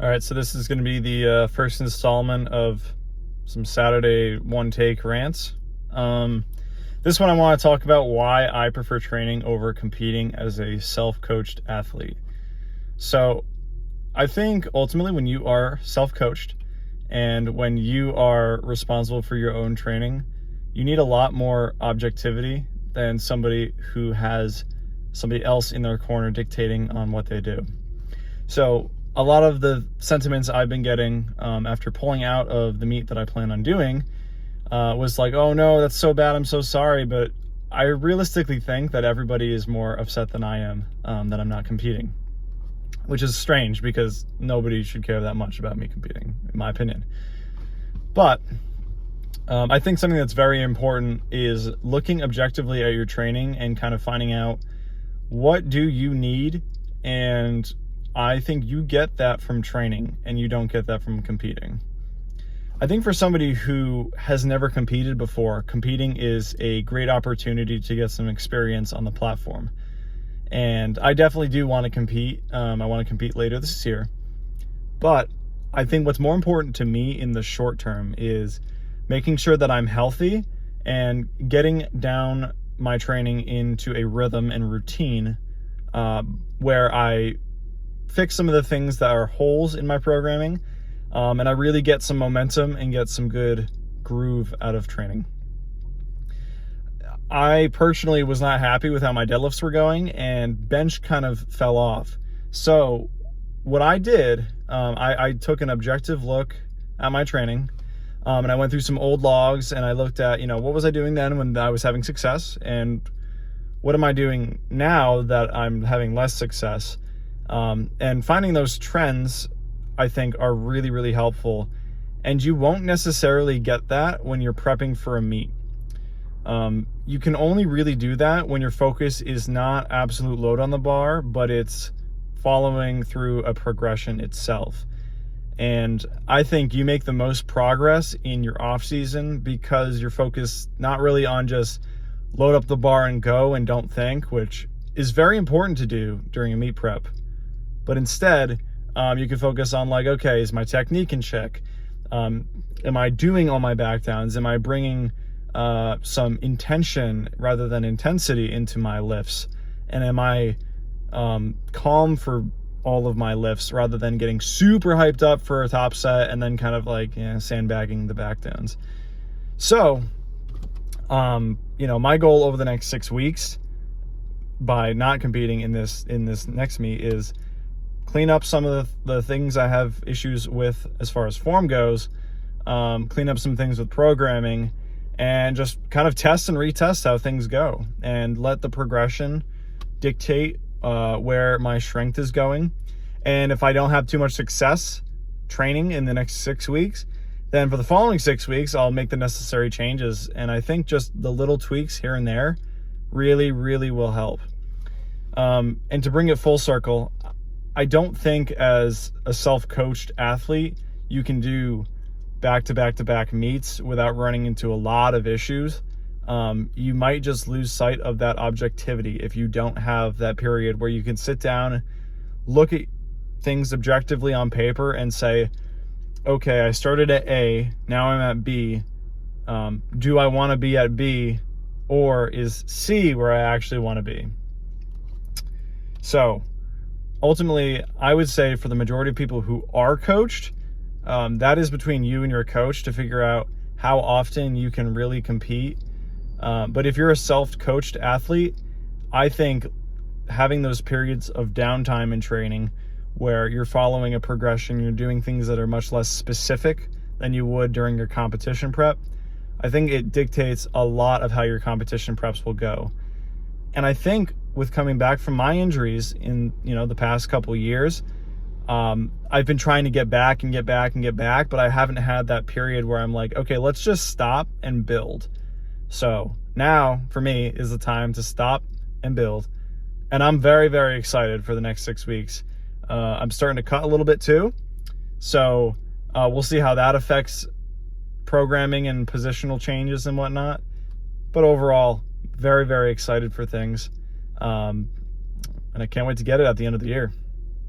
All right, so this is going to be the first installment of some Saturday one take rants. This one I want to talk about why I prefer training over competing as a self-coached athlete. So I think ultimately when you are self-coached and when you are responsible for your own training, you need a lot more objectivity than somebody who has somebody else in their corner dictating on what they do. So a lot of the sentiments I've been getting after pulling out of the meet that I plan on doing was like, oh no, that's so bad, I'm so sorry. But I realistically think that everybody is more upset than I am that I'm not competing, which is strange because nobody should care that much about me competing, in my opinion. But I think something that's very important is looking objectively at your training and kind of finding out what do you need. And I think you get that from training and you don't get that from competing. I think for somebody who has never competed before, competing is a great opportunity to get some experience on the platform. And I definitely do want to compete. I want to compete later this year. But I think what's more important to me in the short term is making sure that I'm healthy and getting down my training into a rhythm and routine where I fix some of the things that are holes in my programming, and I really get some momentum and get some good groove out of training. I personally was not happy with how my deadlifts were going, and bench kind of fell off. So what I did, I took an objective look at my training, and I went through some old logs and I looked at, what was I doing then when I was having success, and what am I doing now that I'm having less success? And finding those trends, I think, are really, really helpful. And you won't necessarily get that when you're prepping for a meet. You can only really do that when your focus is not absolute load on the bar, but it's following through a progression itself. And I think you make the most progress in your off season because you're focused not really on just load up the bar and go and don't think, which is very important to do during a meet prep. But instead, you can focus on like, okay, is my technique in check? Am I doing all my back downs? Am I bringing some intention rather than intensity into my lifts? And am I calm for all of my lifts rather than getting super hyped up for a top set and then kind of like sandbagging the back downs? So, my goal over the next 6 weeks by not competing in this next meet is clean up some of the things I have issues with as far as form goes, clean up some things with programming, and just kind of test and retest how things go and let the progression dictate where my strength is going. And if I don't have too much success training in the next 6 weeks, then for the following 6 weeks, I'll make the necessary changes. And I think just the little tweaks here and there really, really will help. And to bring it full circle, I don't think as a self-coached athlete, you can do back-to-back-to-back meets without running into a lot of issues. You might just lose sight of that objectivity if you don't have that period where you can sit down, look at things objectively on paper and say, okay, I started at A, now I'm at B. Do I want to be at B, or is C where I actually want to be? So ultimately, I would say for the majority of people who are coached, that is between you and your coach to figure out how often you can really compete. But if you're a self-coached athlete, I think having those periods of downtime in training where you're following a progression, you're doing things that are much less specific than you would during your competition prep, I think it dictates a lot of how your competition preps will go. And I think with coming back from my injuries in the past couple of years, I've been trying to get back, but I haven't had that period where I'm like, okay, let's just stop and build. So now for me is the time to stop and build. And I'm very, very excited for the next 6 weeks. I'm starting to cut a little bit too. So we'll see how that affects programming and positional changes and whatnot. But overall, very, very excited for things. And I can't wait to get it at the end of the year.